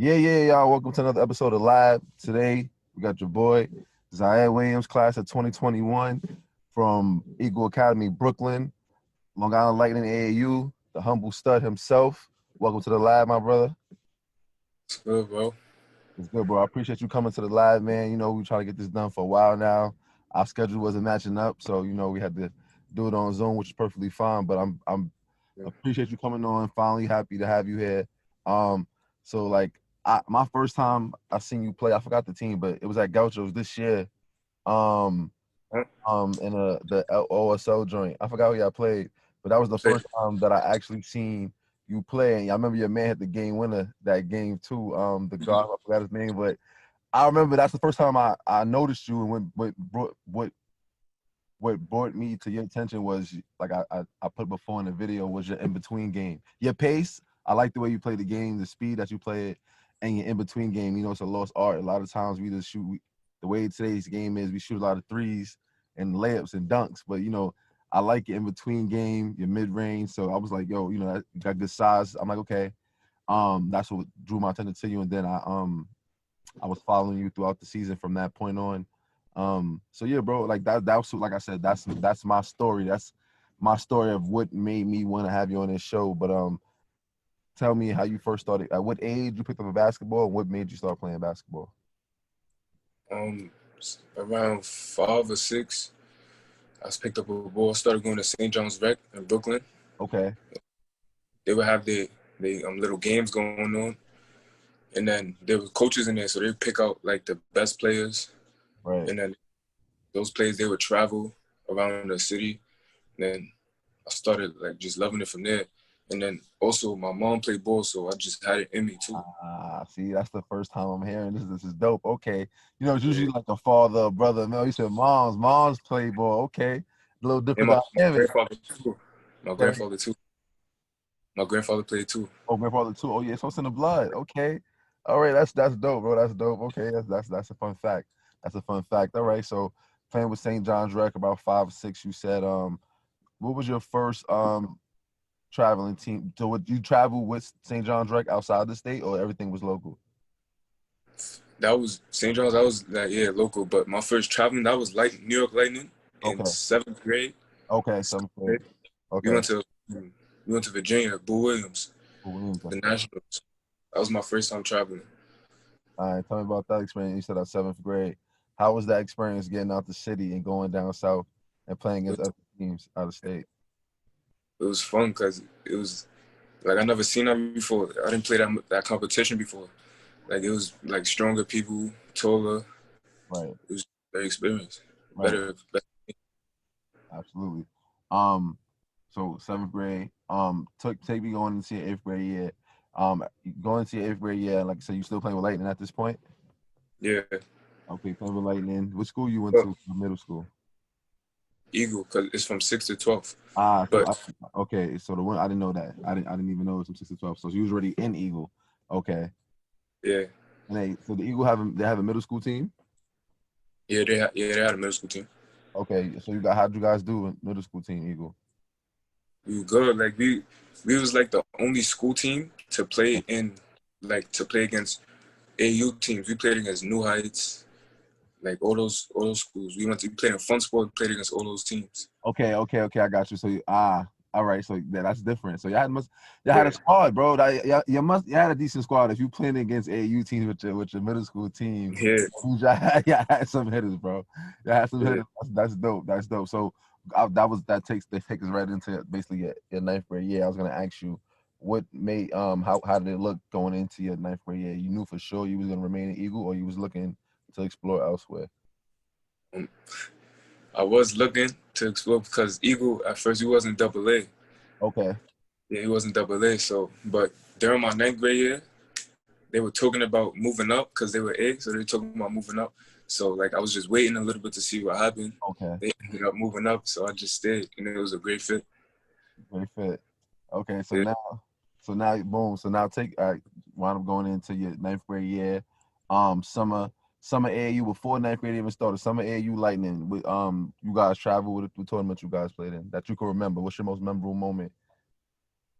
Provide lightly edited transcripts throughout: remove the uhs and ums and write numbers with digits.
Y'all. Welcome to another episode of Live. Today, we got your boy, ZAIRE Williams, class of 2021 from Eagle Academy, Brooklyn, Long Island Lightning AAU, the humble stud himself. Welcome to the Live, my brother. It's good, bro. It's good, bro. I appreciate you coming to the Live, man. You know, we trying to get this done for a while now. Our schedule wasn't matching up, so, you know, we had to do it on Zoom, which is perfectly fine, but I'm appreciate you coming on. Finally happy to have you here. So like my first time I seen you play, I forgot the team, but it was at Gauchos this year. In the OSO joint. I forgot who y'all played, but that was the first time that I actually seen you play. And I remember your man hit the game winner that game too. The guard, I forgot his name, but I remember that's the first time I noticed you. And what brought me to your attention was, like I put before in the video, was your in-between game. Your pace, I like the way you play the game, the speed that you play it, and your in-between game. You know, it's a lost art. A lot of times we just shoot, the way today's game is, we shoot a lot of threes and layups and dunks. But, you know, I like your in-between game, your mid-range. So I was like, yo, you know, you got good size. I'm like, okay. That's what drew my attention to you. And then I was following you throughout the season from that point on. So yeah, bro, like that was, like I said, that's my story. That's my story of what made me want to have you on this show. But tell me how you first started. At what age you picked up a basketball, and what made you start playing basketball? Around 5 or 6, I picked up a ball, started going to St. John's Rec in Brooklyn. Okay. They would have their little games going on, and then there were coaches in there, so they would pick out like the best players. Right. And then those players, they would travel around the city. And then I started like just loving it from there. And then also my mom played ball, so I just had it in me too. See, that's the first time I'm hearing this. This is dope. Okay. You know, it's usually like a father, brother. No, you said moms play ball. Okay. A little different And my dynamic. grandfather too. My grandfather too. My grandfather played too. Oh, grandfather too. Oh yeah, so it's in the blood. Okay. All right, that's dope, bro. That's dope. Okay, that's a fun fact. That's a fun fact. All right, so playing with St. John's Rec about 5 or 6, you said. What was your first traveling team? So would you travel with St. John's Rec outside the state, or everything was local? That was St. John's. That was like, yeah, local. But my first traveling, that was like New York Lightning in Okay. 7th grade. Okay, seventh grade. Okay. We went to Virginia, Boo Williams, Boo Williams. the Nationals. That was my first time traveling. All right, tell me about that experience. You said at 7th grade. How was that experience getting out the city and going down south and playing against other teams out of state? It was fun because it was like I never seen that before. I didn't play that competition before. Like it was like stronger people, taller. Right. It was very experienced. Right. Better. Absolutely. So 7th grade. Take me going into your 8th grade year. Going into your 8th grade year, like I said, you still playing with Lightning at this point? Yeah. Okay, playing with Lightning. What school you went to? Middle school. Eagle, because it's from 6 to 12. Okay. So the one, I didn't know that. I didn't even know it was from 6 to 12. So you was already in Eagle. Okay. Yeah. And so the Eagle they have a middle school team? Yeah, they had a middle school team. Okay. So how'd you guys do in middle school team, Eagle? We were good. Like we was like the only school team to play against AU teams. We played against New Heights, like all those schools. We played in fun sport, played against all those teams. Okay, I got you. So all right. So that's different. So y'all had a squad, bro. You had a decent squad if you playing against AU teams with your middle school team. Yeah, y'all had some hitters, bro. Y'all had some hitters. That's dope. That's dope. So that takes us right into basically your 9th grade year. I was gonna ask you, what made how did it look going into your 9th grade year? You knew for sure you was gonna remain an Eagle, or you was looking to explore elsewhere? I was looking to explore because Eagle at first he wasn't double A. Okay. Yeah, he wasn't double A. So, but during my 9th grade year, they were talking about moving up because they were A. So they were talking about moving up. So like I was just waiting a little bit to see what happened. Okay. They ended up moving up, so I just stayed, and it was a great fit. Great fit. Okay, so now, boom. So now while I'm going into your 9th grade year, summer AAU before 9th grade even started. Summer AAU Lightning. With you guys travel with the tournament you guys played in that you can remember. What's your most memorable moment?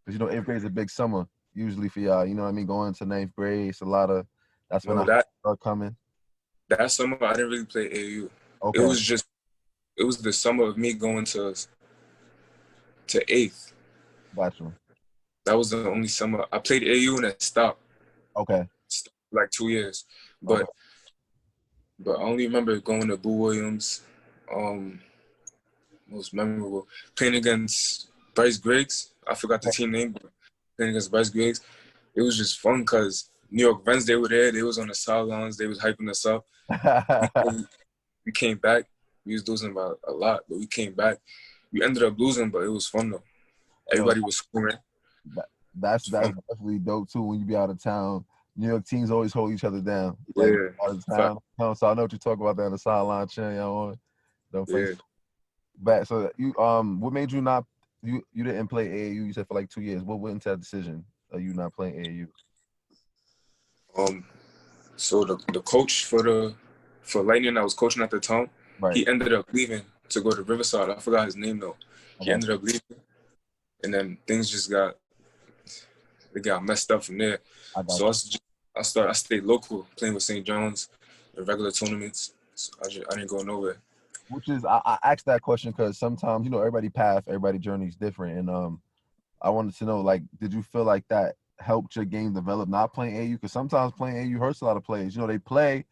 Because you know 8th grade is a big summer usually for y'all? You know what I mean? Going to ninth grade, it's a lot of. That's when No, I start coming. that summer I didn't really play AU. It Okay, was just it was the summer of me going to eighth. gotcha. That was the only summer I played AU and it stopped. Okay, Stopped like 2 years. okay. But I only remember going to Boo Williams, most memorable, playing against Bryce Griggs. I forgot the team name, but playing against Bryce Griggs. It was just fun because New York Reds, they were there. They was on the sidelines. They was hyping us up. We came back. We was losing by a lot, but we came back. We ended up losing, but it was fun though. Yo, Everybody was scoring. that, that's It was fun. definitely dope too. When you be out of town, New York teams always hold each other down. Like Yeah. out of Fact. town, so I know what you talk about there on the sideline, cheering y'all on. Don't play Yeah. back. So you what made you not you didn't play AAU? You said for like 2 years. What went into that decision of you not playing AAU? So the coach for Lightning I was coaching at the time, Right. he ended up leaving to go to Riverside. I forgot his name though. He Okay. ended up leaving, and then things just got messed up from there. I got So you. I stayed local, playing with St. John's in regular tournaments. So I didn't go nowhere. Which is I asked that question because sometimes everybody path, everybody journey is different, and I wanted to know like, did you feel like that helped your game develop not playing AU? Because sometimes playing AU hurts a lot of players. They play,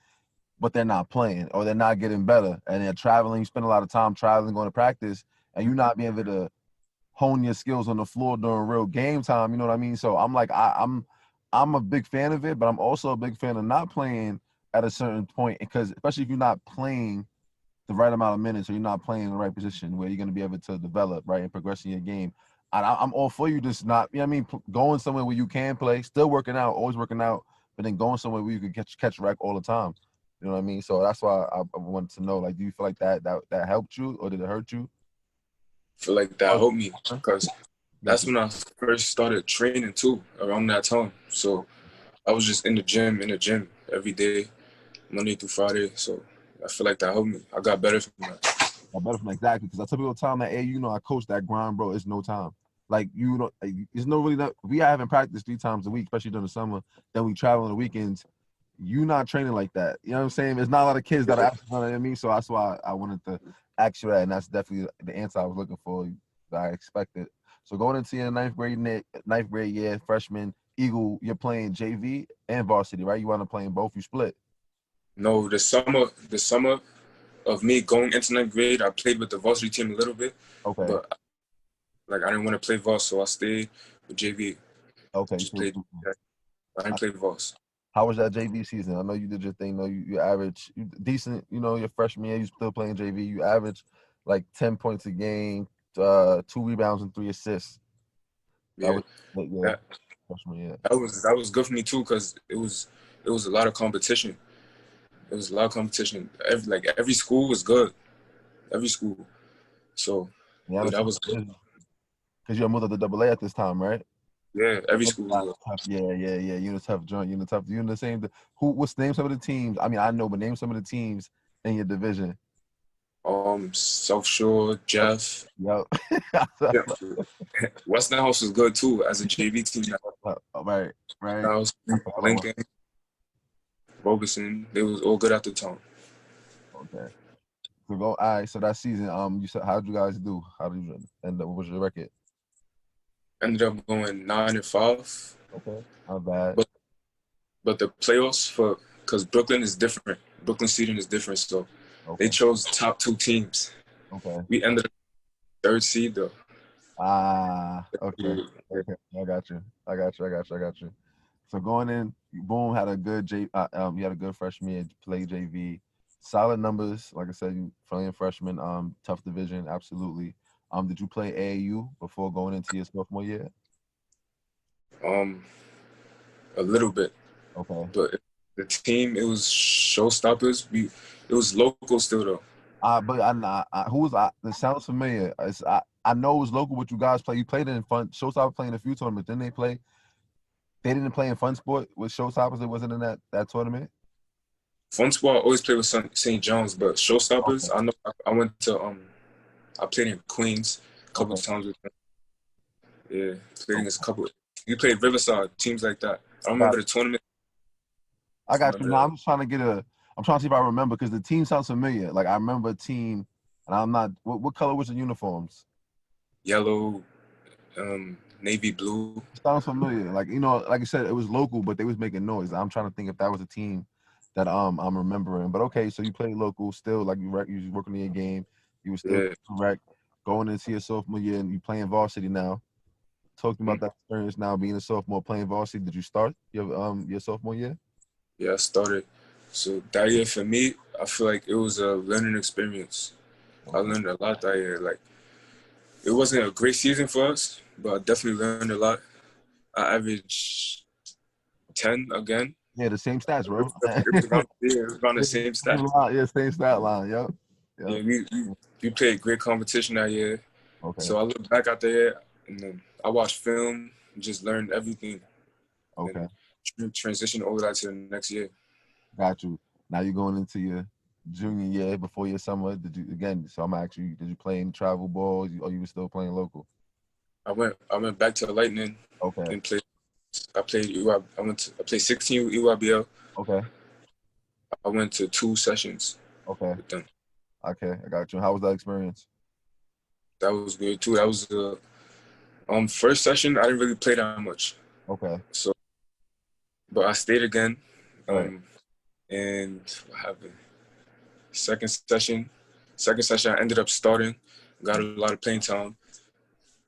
but they're not playing or they're not getting better, and they're traveling. You spend a lot of time traveling, going to practice, and you not being able to hone your skills on the floor during real game time. You know what I mean? So I'm like, I'm a big fan of it, but I'm also a big fan of not playing at a certain point because especially if you're not playing the right amount of minutes or you're not playing in the right position where you're going to be able to develop right and progress in your game. I'm all for you just not, going somewhere where you can play, still working out, always working out, but then going somewhere where you can catch rec all the time. You know what I mean? So that's why I wanted to know, like, do you feel like that helped you or did it hurt you? I feel like that helped me because Got that's you. when I first started training too, around that time. So I was just in the gym every day, Monday through Friday. So I feel like that helped me. I got better from that. I better from exactly because I tell people all the time that, hey, I coach that grind, bro. It's no time. Like it's no really that we haven't practiced 3 times a week, especially during the summer. Then we travel on the weekends. You not training like that. You know what I'm saying? There's not a lot of kids that are actually running at me, so that's why I wanted to ask you that, and that's definitely the answer I was looking for that I expected. So going into your ninth grade year, freshman Eagle, you're playing JV and varsity, right? You want to play in both. You split. No, the summer of me going into ninth grade, I played with the varsity team a little bit, Okay. but like I didn't want to play varsity, so I stayed with JV. Okay. Just played. I didn't play varsity. How was that JV season? I know you did your thing. You average decent. Your freshman year, you still playing JV. You average like 10 points a game, 2 rebounds and 3 assists. That Yeah, was yeah, that freshman year. that was good for me too because it was a lot of competition. It was a lot of competition. Every school was good. Every school. So Yeah, yeah, that was good. because you're a mother of the double A at this time, right? Yeah, every school was good. Tough. Yeah. You're in a tough joint. You're in a tough. You're in the same. What's name some of the teams? I mean, I know, but name some of the teams in your division. South Shore, Jeff. Yep. Yeah. Westinghouse was good too as a JV team. Right. Westinghouse, Lincoln, Robeson, they was all good at the time. Okay. So go. All right. So that season, you said, how'd you guys do? How did you end up? What was your record? Ended up going 9-5. Okay. Not bad. But the playoffs because Brooklyn is different. Brooklyn seeding is different, so they Okay. chose top 2 teams. Okay. We ended up third seed though. Okay. Okay. I got you. So going in, boom, had a good you had a good freshman year, played JV, solid numbers. Like I said, you playing freshman, tough division, absolutely. Did you play AAU before going into your sophomore year? A little bit, Okay. but the team it was showstoppers. It was local still though. But who was I? It sounds familiar. I know it was local. What you guys play? You played in fun. Showstopper playing a few tournaments. Didn't they play? They didn't play in Fun Sport with Showstoppers. It wasn't in that tournament. Fun Sport I always played with St. John's, but showstoppers Okay. I know I went to I played in Queens a couple Okay. of times with them. Yeah, played against a couple of We played Riverside, teams like that. I remember the tournament. I got you. Now Remember I'm just trying to get a. I'm trying to see if I remember because the team sounds familiar. Like I remember a team, and I'm not. What color was the uniforms? yellow, navy blue. Sounds familiar. Like like I said, it was local, but they was making noise. I'm trying to think if that was a team that I'm remembering. But okay, so you played local, still like you was working in your game. You were still Yeah. correct going into your sophomore year, and you playing varsity now. Talk to me about that experience now being a sophomore playing varsity. Did you start your sophomore year? Yeah, I started. So that year for me, I feel like it was a learning experience. I Okay. learned a lot that year. Like it wasn't a great season for us, but I definitely learned a lot. I averaged 10 again. Yeah, the same stats, bro. It was around the same stats. Yeah, same stat line. Yep. Yep. Yeah, we played great competition that year. Okay. So I look back at the year and then I watched film, just learned everything, Okay. and transition over that to the next year. Got you. Now you're going into your junior year before your summer. Did you again? So I'm actually. Did you play in travel balls, or you were still playing local? I went back to the Lightning Okay. and played. I played EY, I played 16 EYBL. Okay. I went to 2 sessions Okay. with them. Okay. I got you. How was that experience? That was good too. That was the first session. I didn't really play that much, Okay. so but I stayed again. Right. And what happened? Second session, I ended up starting. Got a lot of playing time.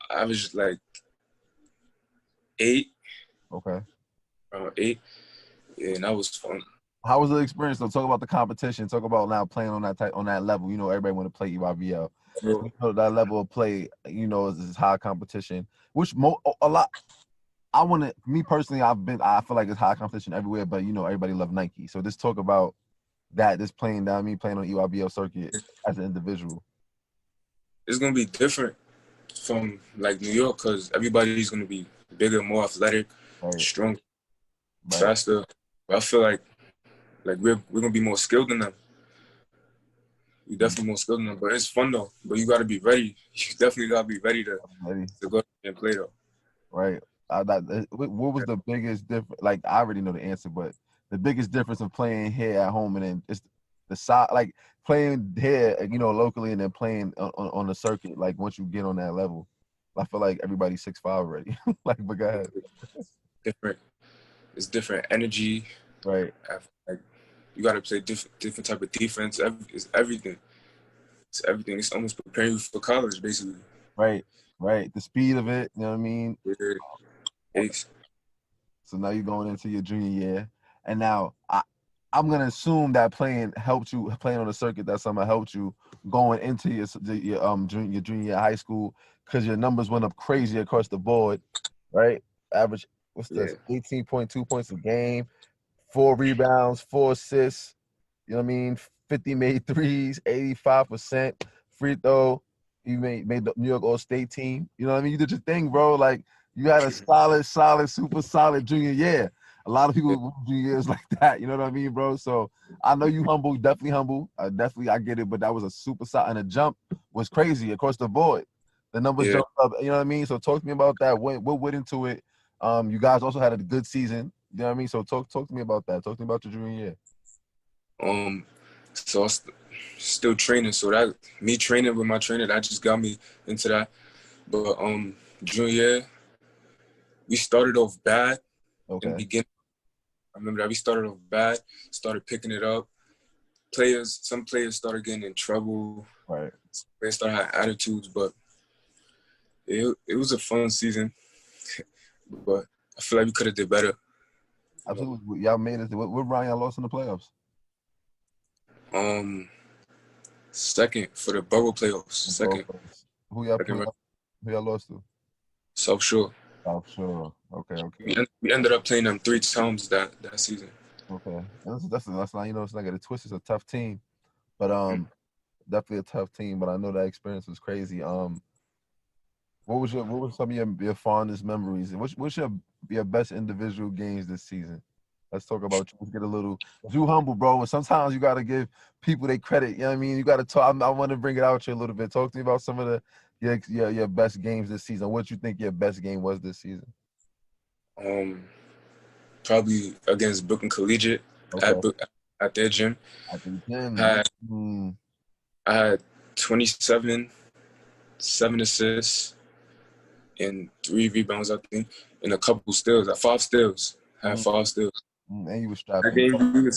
I averaged like 8, Okay. around 8, and that was fun. How was the experience though? Talk about the competition. Talk about now playing on that level. You know, everybody want to play EYBL. So You know, that level of play, is high competition. Which a lot. I want to. Me personally, I feel like it's high competition everywhere. But everybody love Nike. So just talk about that. Just playing down. Me playing on EYBL circuit as an individual. it's gonna be different from like New York because everybody's gonna be bigger, more athletic, Right. stronger, Right. faster. But I feel like we're gonna be more skilled than them. We definitely more skilled than them. But it's fun though. But you gotta be ready. You definitely gotta be ready Ready. to go and play though. Right. What was the biggest difference? Like I already know the answer, but the biggest difference of playing here at home and then it's the side, like playing here, locally, and then playing on the circuit. Like once you get on that level, I feel like everybody's 6'5" already. Like, but go ahead. Different. It's different energy. Right. Like you gotta play different type of defense. It's everything. It's everything. It's almost preparing you for college, basically. Right. Right. The speed of it. You know what I mean? Yeah. It's, So now you're going into your junior year, and now I'm gonna assume that playing on the circuit. That somehow helped you going into your junior year of high school because your numbers went up crazy across the board, right? Average, what's yeah. this? 18.2 points a game, 4 rebounds, 4 assists. You know what I mean? 50 made threes, 85% free throw. You made the New York All State team. You know what I mean? You did your thing, bro. Like you had a solid, super solid junior year. A lot of people with junior years like that. You know what I mean, bro? So I know you humble, definitely humble. I get it, but that was a super solid, and the jump was crazy across the board. The numbers Yeah. jumped up. You know what I mean? So talk to me about that. What went into it? You guys also had a good season. You know what I mean? So talk to me about that. Talk to me about your junior year. So I still training. So that me training with my trainer, that just got me into that. But junior year, we started off bad in the Okay. beginning. I remember that we started off bad, started picking it up. Some players started getting in trouble. Right. They started having attitudes, but it was a fun season. But I feel like we could have did better. Absolutely. Y'all made it. What round y'all lost in the playoffs? Um, Second for the bubble playoffs. Second, Who y'all second play? round. Who y'all lost to? South Shore. South Shore. Okay. We ended up playing them 3 times that season. Okay. That's not it's like a twist. It's a tough team, but definitely a tough team. But I know that experience was crazy. What was some of your fondest memories? And what's your best individual games this season? Let's talk about you. Let's get a little you humble, bro. And sometimes you gotta give people their credit. You know what I mean? You gotta talk. I want to bring it out here a little bit. Talk to me about some of your best games this season. What you think your best game was this season? Probably against Brooklyn Collegiate Okay. At their gym. At the gym. I had, I had 27, 7 assists, and 3 rebounds, I think, and a couple steals. 5 steals. I had 5 steals. And you was strapped That in. game,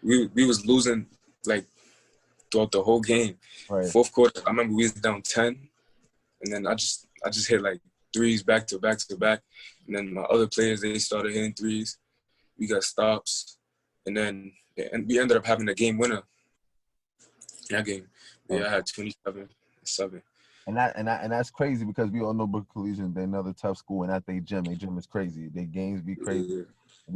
we was losing like throughout the whole game. Right. Fourth quarter, I remember we was down 10, and then I just hit like threes back to back to back, and then my other players, they started hitting threes. We got stops, and then we ended up having a game winner in that game. Yeah, I had 27-7. And that's crazy because we all know Brooklyn Collegiate, they're another tough school, and at their gym is crazy. Their games be crazy. Yeah.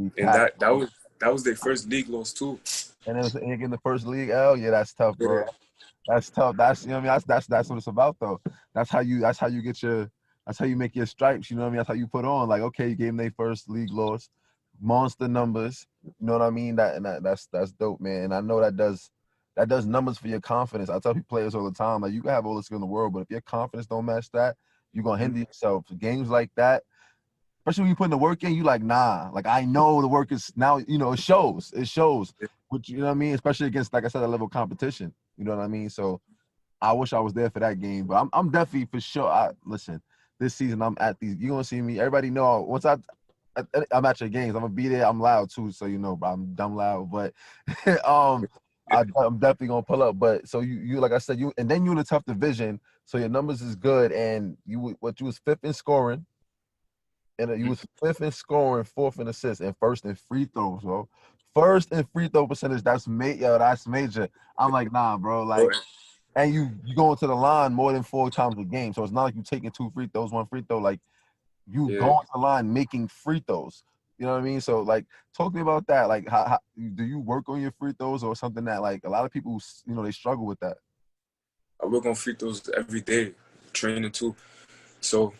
Be And that was their first league loss too. And it was in the first league. Oh yeah, that's tough, bro. Yeah. That's tough. That's, you know what I mean. That's what it's about though. That's how you get your. That's how you make your stripes. You know what I mean. That's how you put on. Like, okay, you gave them their first league loss, monster numbers. You know what I mean. That's dope, man. And I know that does numbers for your confidence. I tell players all the time, like, you can have all the skill in the world, but if your confidence don't match that, you're gonna hinder yourself. Games like that, especially when you put the work in, you like, nah. Like, I know the work is now. You know, it shows. It shows. Which, you know what I mean. Especially against, like I said, a level of competition. You know what I mean. So I wish I was there for that game, but I'm definitely for sure. Listen, this season I'm at these. You gonna see me. Everybody know once I'm at your games. I'm gonna be there. I'm loud too, so you know, bro, I'm dumb loud. But I'm definitely gonna pull up. But so you like I said, you and then you in a tough division, so your numbers is good, and you was fifth in scoring, and you was fifth in scoring, fourth in assists, and first in free throws, bro. First in free throw percentage. That's major. I'm like, nah, bro, like. And you going to the line more than 4 times a game. So it's not like you taking 2 free throws, 1 free throw. Like, you going to the line making free throws. You know what I mean? So, like, talk to me about that. Like, how do you work on your free throws, or something that, like, a lot of people, you know, they struggle with that? I work on free throws every day, training too. So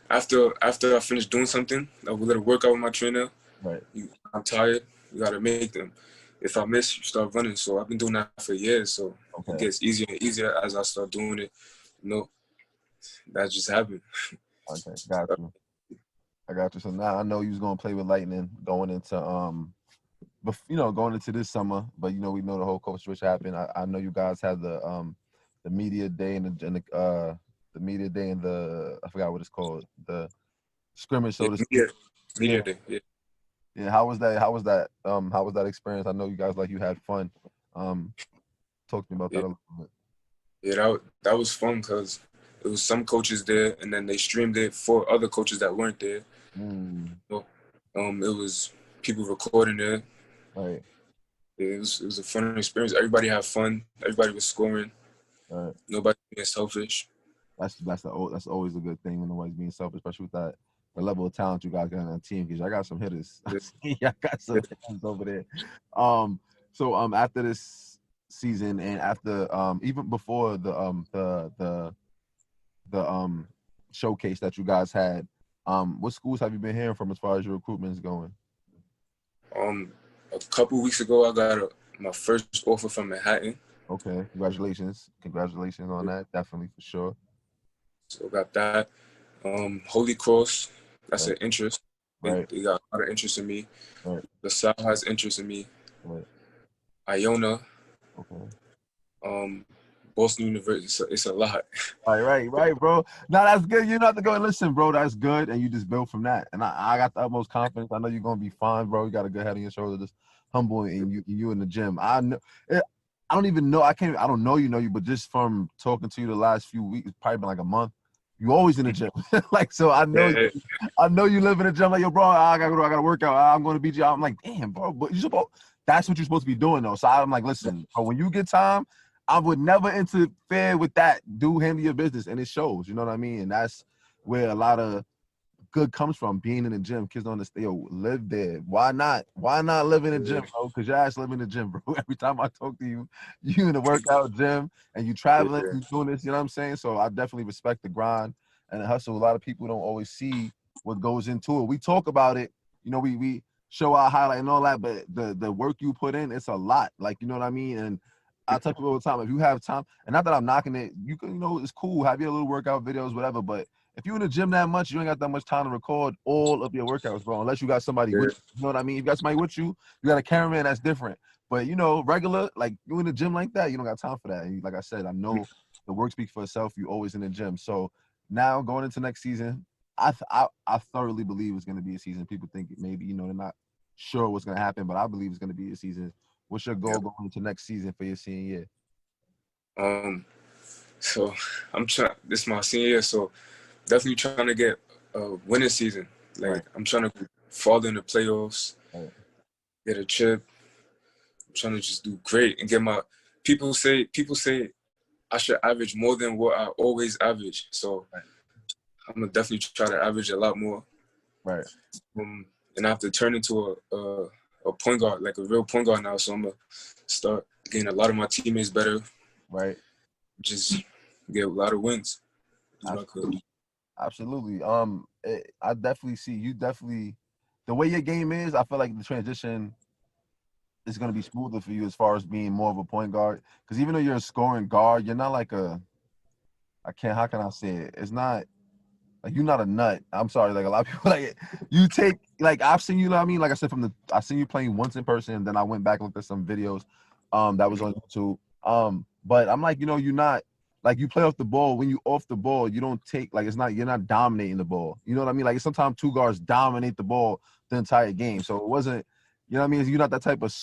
after I finish doing something, I will let it work out with my trainer. Right. I'm tired. You gotta make them. If I miss, you start running. So I've been doing that for years. So it gets easier and easier as I start doing it. You know, that just happened. Okay, got you. I got you. So now I know you was gonna play with Lightning going into going into this summer, but you know, we know the whole coach switch happened. I know you guys had the media day and the media day and the, I forgot what it's called, the scrimmage, so to speak. Media day. Yeah. Yeah, how was that experience? I know you guys, like, you had fun. Talk to me about that a little bit. Yeah, that was fun because it was some coaches there, and then they streamed it for other coaches that weren't there. So, it was people recording it. Right. It was a fun experience. Everybody had fun. Everybody was scoring. Right. Nobody being selfish. That's always a good thing when nobody's being selfish, especially with the level of talent you guys got on the team, because I got some hitters. I got some hitters over there. So after this season, and after even before the showcase that you guys had, what schools have you been hearing from as far as your recruitment is going? A couple weeks ago, I got my first offer from Manhattan. Okay, congratulations on that. Definitely, for sure. So got that. Holy Cross, that's an interest. Right. They got a lot of interest in me. Right. LaSalle has interest in me. Right. Iona. Okay. Boston University. It's a lot. Right, bro. No, that's good. You don't have to go and listen, bro. That's good, and you just build from that. And I got the utmost confidence. I know you're gonna be fine, bro. You got a good head on your shoulder. Just humble, and you in the gym. I know. I don't even know. I don't know you, but just from talking to you the last few weeks, it's probably been like a month. You always in the gym, like, so. I know. Yeah. I know you live in the gym. Like, yo, bro, I gotta work out. I'm going to BG. I'm like, damn, bro. But that's what you're supposed to be doing, though. So I'm like, listen, bro, when you get time, I would never interfere with that. Do handle your business, and it shows. You know what I mean? And that's where a lot of good comes from, being in the gym. Kids don't understand. Yo, live there. Why not? Why not live in the gym, bro? Because your ass live in the gym, bro. Every time I talk to you, you in the workout gym, and you traveling, you doing this. You know what I'm saying? So I definitely respect the grind and the hustle. A lot of people don't always see what goes into it. We talk about it. You know, we show our highlight and all that, but the work you put in, it's a lot. Like, you know what I mean? And I tell people all the time, if you have time, and not that I'm knocking it, you can, it's cool, have your little workout videos, whatever, but if you're in the gym that much, you ain't got that much time to record all of your workouts, bro. Unless you got somebody with you. You know what I mean? If you got somebody with you, you got a cameraman, that's different. But you know, regular, like you in the gym like that, you don't got time for that. And like I said, I know the work speaks for itself. You always in the gym. So now going into next season, I thoroughly believe it's gonna be a season. People think maybe, you know, they're not sure what's gonna happen, but I believe it's gonna be a season. What's your goal going into next season for your senior year? So I'm trying. This is my senior year, so definitely trying to get a winning season. Like Right. I'm trying to fall in the playoffs, Right. get a chip. I'm trying to just do great and get my. People say I should average more than what I always average. So Right. I'm gonna definitely try to average a lot more. Right. And I have to turn into a point guard, like a real point guard now. So I'm gonna start getting a lot of my teammates better. Right. Just get a lot of wins. Absolutely. Absolutely. I definitely see you. Definitely, the way your game is, I feel like the transition is going to be smoother for you as far as being more of a point guard. Because even though you're a scoring guard, you're not like a. How can I say it? It's not like you're not a nut. I'm sorry. Like a lot of people like you take like I've seen you. Know what I mean, like I said, I seen you playing once in person, and then I went back and looked at some videos, that was on YouTube. But I'm like, you know, you're not. Like you play off the ball. When you off the ball, you don't take like you're not dominating the ball. You know what I mean? Like sometimes two guards dominate the ball the entire game. So it wasn't, you know what I mean? You're not that type of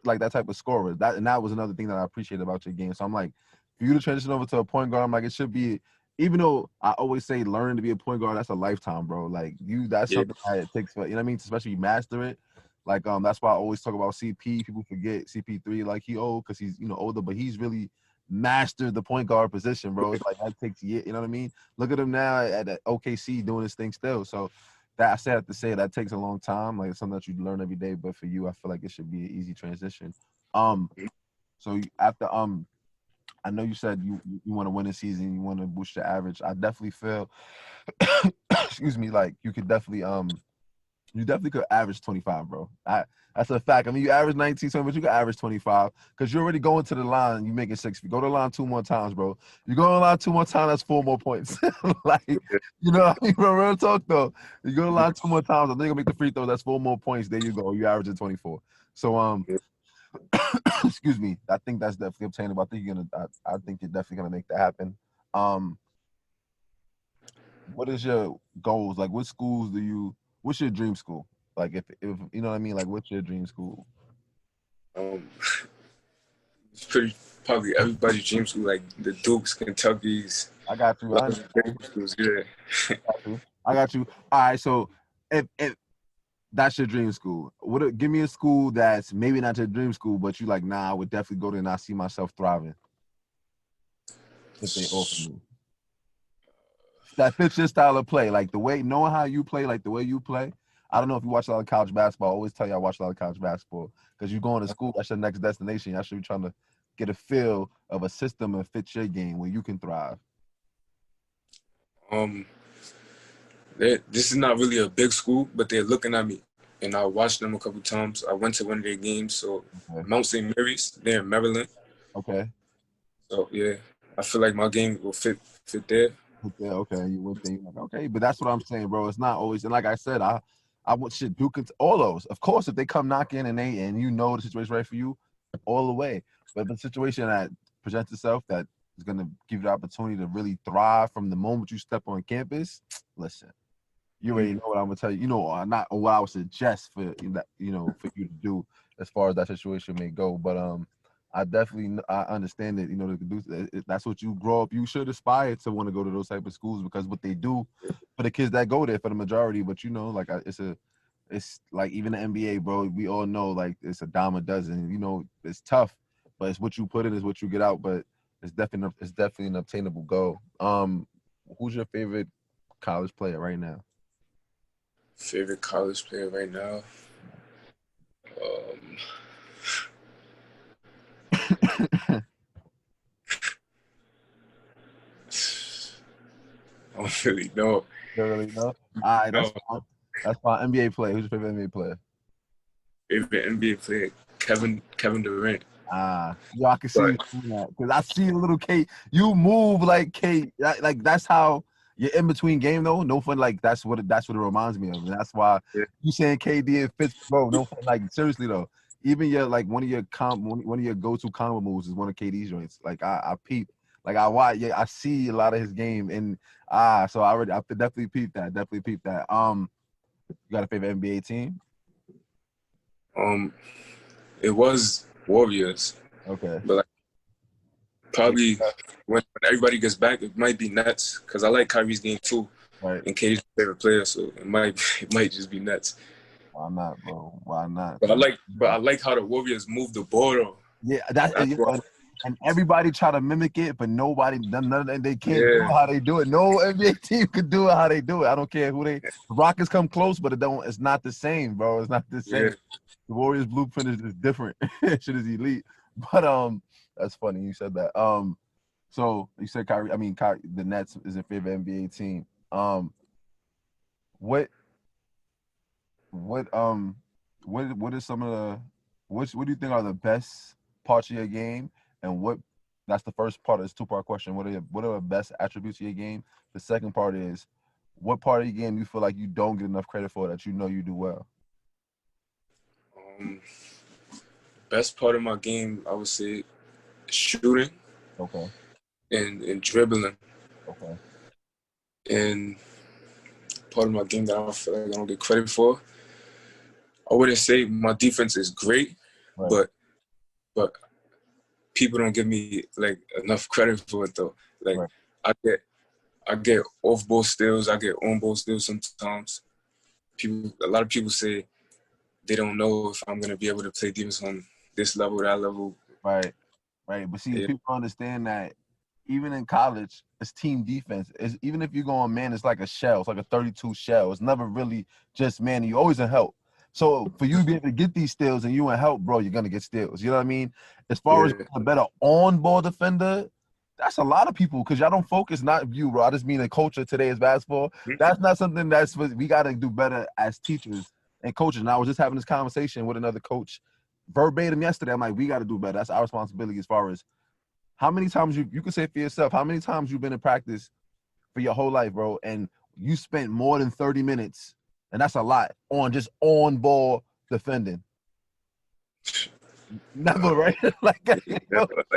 that type of scorer. That was another thing that I appreciate about your game. So I'm like, for you to transition over to a point guard, I'm like, it should be. Even though I always say learning to be a point guard, that's a lifetime, bro. Like that's something that it takes for, you know what I mean? Especially master it. Like that's why I always talk about CP. People forget CP3, like he old because he's, you know, older, but he's really mastered the point guard position, bro. It's like that takes years, you know what I mean? Look at him now at OKC doing his thing still. So that I say have to say that takes a long time. Like it's something that you learn every day. But for you, I feel like it should be an easy transition. So after I know you said you want to win a season, you want to boost your average. I definitely feel, excuse me, like you definitely could average 25, bro. That's a fact. I mean, you average 19, but you could average 25 because you're already going to the line. You making 6. If you go to the line 2 more times, bro. You go to the line 2 more times, that's 4 more points. Like, you know what I mean? Real talk though. You go to the line 2 more times, I think you'll make the free throw. That's 4 more points. There you go. You averaging 24. So excuse me. I think that's definitely obtainable. I think you're definitely gonna make that happen. What is your goals? Like, what schools what's your dream school? Like, if you know what I mean? Like, what's your dream school? It's pretty probably everybody's dream school, like the Dukes, Kentucky's. I got you. Schools, yeah. I got you. All right. So, if that's your dream school, give me a school that's maybe not your dream school, but you like, nah, I would definitely go there and I see myself thriving if they offer me. That fits your style of play, like the way knowing how you play, like the way you play. I don't know if you watch a lot of college basketball. I always tell you I watch a lot of college basketball because you're going to school. That's your next destination. I should be trying to get a feel of a system and fit your game where you can thrive. This is not really a big school, but they're looking at me, and I watched them a couple times. I went to one of their games. So Mount St. Mary's, they're in Maryland. Okay. So yeah, I feel like my game will fit there. Okay, you went there. You're like, okay, but that's what I'm saying, bro. It's not always, and like I said, I want shit Duke all those. Of course, if they come knocking and you know the situation right for you, all the way. But the situation that presents itself that is gonna give you the opportunity to really thrive from the moment you step on campus, listen, you already know what I'm gonna tell you. You know, not what I would suggest for that, you know, for you to do as far as that situation may go. But I understand that, you know, that's what you grow up. You should aspire to want to go to those type of schools because what they do for the kids that go there for the majority. But you know, like it's like even the NBA, bro. We all know like it's a dime a dozen. You know, it's tough, but it's what you put in is what you get out. But it's definitely an obtainable goal. Who's your favorite college player right now? Favorite college player right now? I don't really know. You don't really know? All right, that's fine. That's fine. NBA player. Who's your favorite NBA player? Favorite NBA player? Kevin Durant. Yo, I can see you doing that because I see a little Kate. You move like Kate. Like that's how Your in between game though, no fun. Like that's what it reminds me of, and that's why Yeah. you saying KD and Fitz, bro. No fun. Like seriously though, even your like one of your go to combo moves is one of KD's joints. Like I peep, like I watch, yeah, I see a lot of his game, and so I definitely peep that. Definitely peep that. You got a favorite NBA team? It was Warriors, Okay. but like probably when everybody gets back, it might be Nets because I like Kyrie's game too, Right. and KD's my favorite player, so it might just be Nets. Why not, bro? Why not? But I like how the Warriors move the ball though. Yeah, that's Why, and everybody try to mimic it, but none of them, they can't do yeah, it how they do it. No NBA team can do it how they do it. I don't care who they. The Rockets come close, but it's not the same, bro. It's not the same. yeah. The Warriors blueprint is just different. Shit is elite. But that's funny you said that. So you said Kyrie. I mean, the Nets is your favorite NBA team. What what is some of the what do you think are the best parts of your game, and that's the first part of this two-part question. What are the best attributes of your game? The second part is what part of your game you feel like you don't get enough credit for that you know you do well? Best part of my game, I would say, shooting Okay. and dribbling. Okay. And part of my game that I don't feel like I don't get credit for, I wouldn't say my defense is great, Right. but people don't give me like enough credit for it though. Like Right. I get off ball steals, I get on ball steals sometimes. A lot of people say they don't know if I'm gonna be able to play defense on this level, that level. Right. Right. But see, Yeah, people understand that even in college, it's team defense. Even if you're going man, it's like a shell. It's like a 32 shell. It's never really just man. You always in help. So for you to be able to get these steals and you in help, bro, you're gonna get steals. You know what I mean? As far as yeah, a better on-ball defender, that's a lot of people because y'all don't focus. Not you, bro. I just mean the culture today is basketball. That's not something we gotta do better as teachers and coaches. And I was just having this conversation with another coach verbatim yesterday. I'm like, we got to do better. That's our responsibility as far as how many times you can say for yourself, how many times you've been in practice for your whole life, bro, and you spent more than 30 minutes, and that's a lot, on just on-ball defending. Never, right? Like, yeah,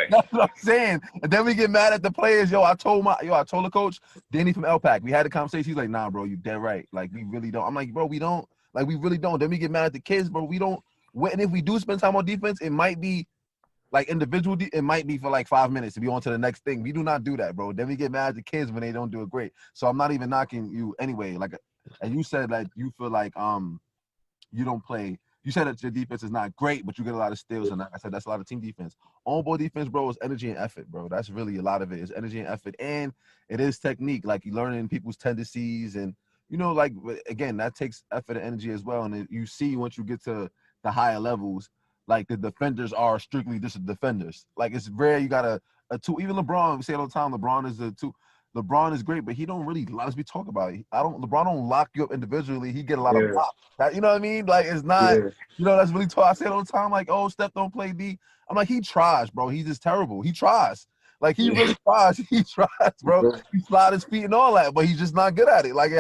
that's what I'm saying. And then we get mad at the players. I told the coach, Danny from LPAC, we had a conversation. He's like, nah, bro, you dead right. Like, we really don't. I'm like, bro, we don't. Like, we really don't. Then we get mad at the kids, bro. We don't. And if we do spend time on defense, it might be like individual, it might be for like 5 minutes to be on to the next thing. We do not do that, bro. Then we get mad at the kids when they don't do it great. So I'm not even knocking you anyway. Like, and you said like you feel like you don't play. You said that your defense is not great, but you get a lot of steals, and like I said, that's a lot of team defense. On-ball defense, bro, is energy and effort, bro. That's really a lot of it. It's energy and effort, and it is technique. Like you learning people's tendencies, and like again, that takes effort and energy as well. And you see once you get to the higher levels, like the defenders are strictly just defenders. Like it's rare you got a two. Even LeBron, we say it all the time. LeBron is a two. LeBron is great, but he don't really, as we talk about it, LeBron don't lock you up individually. He get a lot of yeah, blocks. You know what I mean? Like it's not, yeah. that's really tough. I say it all the time, like, oh, Steph don't play D. I'm like, he tries, bro. He's just terrible. He tries. Like he really tries. He tries, bro. He slide his feet and all that, but he's just not good at it. Like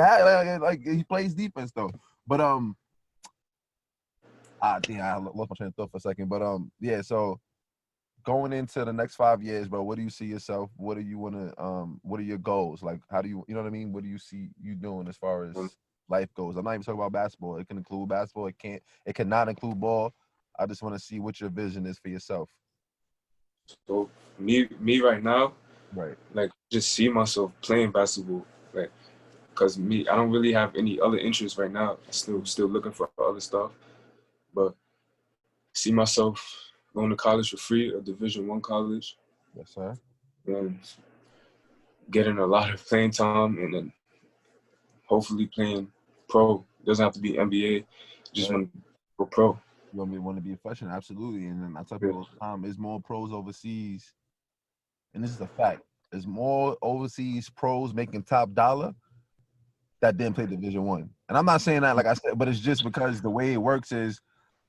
like he plays defense though. But I lost my train of thought for a second. But yeah, so going into the next 5 years, bro, what do you see yourself? What do you want to what are your goals? Like how do you know what I mean? What do you see you doing as far as life goes? I'm not even talking about basketball. It can include basketball, it cannot include ball. I just want to see what your vision is for yourself. So me right now, Right. like just see myself playing basketball, like because I don't really have any other interests right now. I'm still looking for other stuff, but see myself going to college for free, a Division I college. Yes, sir. And getting a lot of playing time, and then hopefully playing pro. It doesn't have to be NBA. Just Right. want to go pro. You want to be a professional, absolutely. And then I tell Yeah. people all the time, there's more pros overseas, and this is a fact. There's more overseas pros making top dollar that didn't play Division I. And I'm not saying that, like I said, but it's just because the way it works is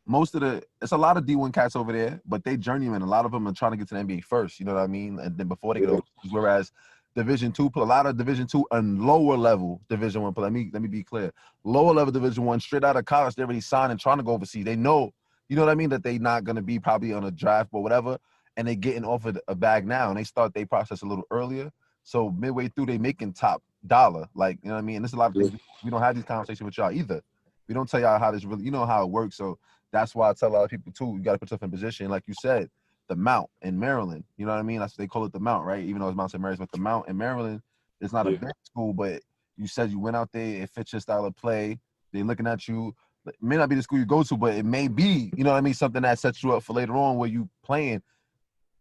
it's a lot of D1 cats over there, but they journeyman. A lot of them are trying to get to the NBA first. You know what I mean? And then before they get overseas, whereas Division II, a lot of Division II and lower level Division I. Let me be clear. Lower level Division I, straight out of college, they're already signing, trying to go overseas. They know, you know what I mean, that they not gonna be probably on a draft or whatever, and they getting offered a bag now, and they start their process a little earlier. So midway through, they making top dollar. Like, you know what I mean? And there's a lot of things we don't have these conversations with y'all either. We don't tell y'all how this really, you know how it works. So that's why I tell a lot of people too, you got to put yourself in position, like you said, the Mount in Maryland. You know what I mean? That's what they call it, the Mount, right? Even though it's Mount St. Mary's, but the Mount in Maryland is not a big school, but you said you went out there, it fits your style of play. They're looking at you. It may not be the school you go to, but it may be, you know what I mean, something that sets you up for later on where you playing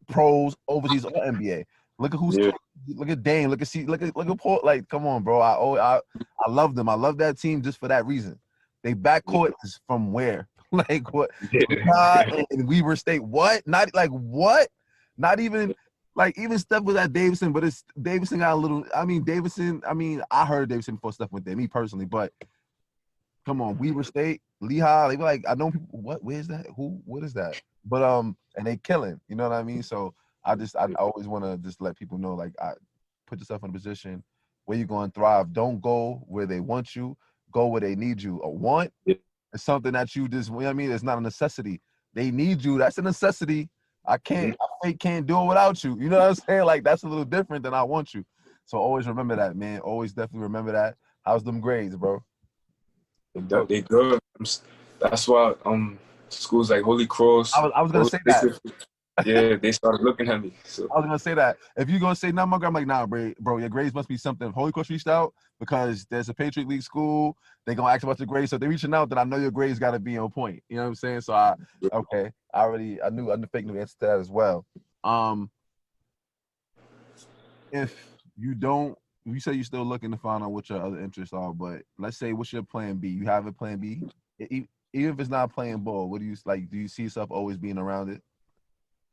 pros, overseas, or NBA. Look at who's look at Dame, look at Paul. Like, come on, bro. I love them. I love that team just for that reason. They backcourt is from where? Like what? And Weber State. What? Not like what? Not even like even Steph was at Davidson, but it's Davidson got a little. I mean, Davidson. I mean, I heard Davidson before Steph went there. Me personally, but come on, Weber State, Lehigh. They were like, I know people. What? Where's that? Who? What is that? But and they killing. You know what I mean? So I always want to just let people know, like, put yourself in a position where you're going to thrive. Don't go where they want you. Go where they need you. A want is something that you just, you know what I mean? It's not a necessity. They need you. That's a necessity. I can't do it without you. You know what I'm saying? Like, that's a little different than I want you. So always remember that, man. Always definitely remember that. How's them grades, bro? They good. That's why schools like Holy Cross. I was gonna say that. Yeah, they started looking at me. So I was gonna say that. If you're gonna say no, I'm like, nah, bro, your grades must be something. If Holy Cross reached out because there's a Patriot League school, they're gonna ask about your grades. So if they're reaching out, then I know your grades gotta be on point. You know what I'm saying? So I knew the fake new answer to that as well. If you don't, you say you're still looking to find out what your other interests are, but let's say what's your plan B? You have a plan B? Even if it's not playing ball, what do you like? Do you see yourself always being around it?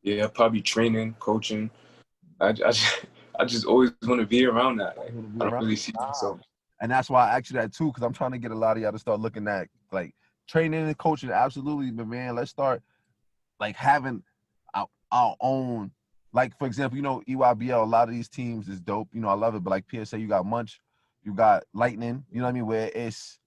Yeah, probably training, coaching. I just always want to be around that. Like, I don't really see myself. And that's why I asked you that too, because I'm trying to get a lot of y'all to start looking at like training and coaching. Absolutely, but man, let's start like having our own. Like, for example, you know, EYBL, a lot of these teams is dope. You know, I love it. But like PSA, you got Munch, you got Lightning, you know what I mean? Where it's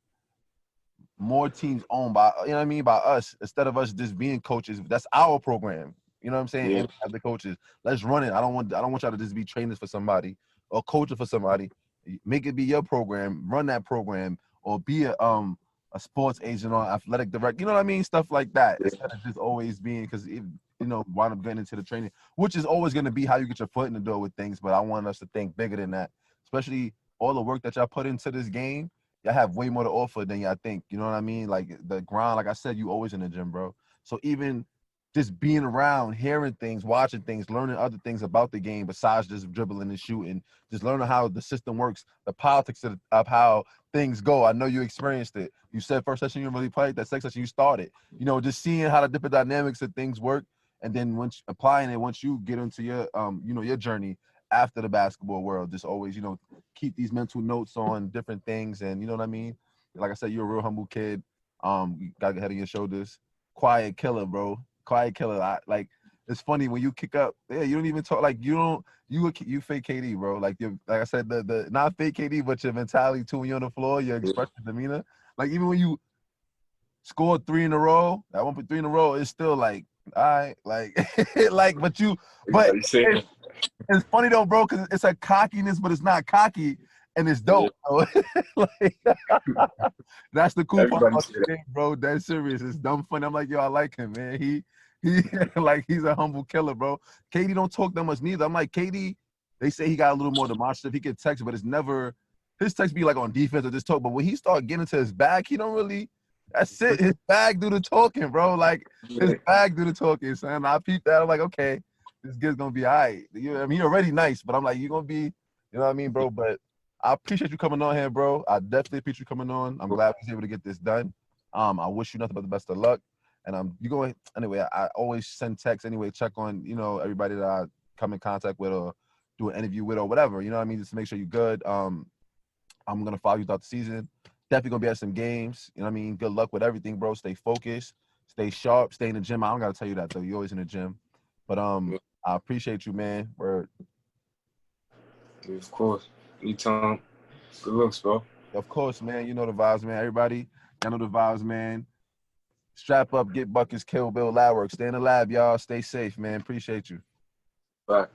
more teams owned by, you know what I mean, by us, instead of us just being coaches. That's our program. You know what I'm saying? Yeah. And we have the coaches. Let's run it. I don't want y'all to just be trainers for somebody or coaches for somebody. Make it be your program, run that program, or be a sports agent or athletic director. You know what I mean? Stuff like that. Yeah. Instead of just always being, because you know, wind up getting into the training, which is always going to be how you get your foot in the door with things. But I want us to think bigger than that, especially all the work that y'all put into this game. Y'all have way more to offer than y'all think. You know what I mean? Like the grind, like I said, you always in the gym, bro. So even just being around, hearing things, watching things, learning other things about the game besides just dribbling and shooting, just learning how the system works, the politics of how things go. I know you experienced it. You said first session you really played, that second session you started. You know, just seeing how the different dynamics of things work, and then once applying it, once you get into your you know, your journey after the basketball world, just always, you know, keep these mental notes on different things. And you know what I mean? Like I said, you're a real humble kid. You got your head on your shoulders. Quiet killer, bro. Quiet killer. Like, it's funny when you kick up. Yeah, you don't even talk. Like, you fake KD, bro. Like, like I said, the not fake KD, but your mentality too when you're on the floor, your expression, demeanor. Like, even when you scored 3 in a row, that 1.3 in a row, it's still like, all right, like, like, but it's funny though, bro, because it's a cockiness, but it's not cocky, and it's dope, bro. Like, that's the cool part about the game, bro. That's serious. It's dumb funny. I'm like, yo, I like him, man. He like, he's a humble killer, bro. KD don't talk that much neither. I'm like, KD, they say he got a little more demonstrative. He can text, but it's never, his text be like on defense or just talk. But when he start getting to his bag, he don't really, that's it. His bag do the talking, bro. Like, his bag do the talking, son. I peeped that. I'm like, okay, this kid's gonna be all right. You know, I mean, he already nice, but I'm like, you're gonna be, you know what I mean, bro? But I appreciate you coming on here, bro. I definitely appreciate you coming on. I'm glad we was able to get this done. I wish you nothing but the best of luck. And you go anyway. I always send texts anyway. Check on, you know, everybody that I come in contact with or do an interview with or whatever. You know what I mean? Just to make sure you're good. I'm gonna follow you throughout the season. Definitely gonna be at some games. You know what I mean? Good luck with everything, bro. Stay focused. Stay sharp. Stay in the gym. I don't gotta tell you that though. You're always in the gym. But I appreciate you, man. Word. Yeah, of course. Anytime. Good looks, bro. Of course, man. You know the vibes, man. Everybody, y'all know the vibes, man. Strap up, get buckets, Killbill, lab work. Stay in the lab, y'all. Stay safe, man. Appreciate you. Bye.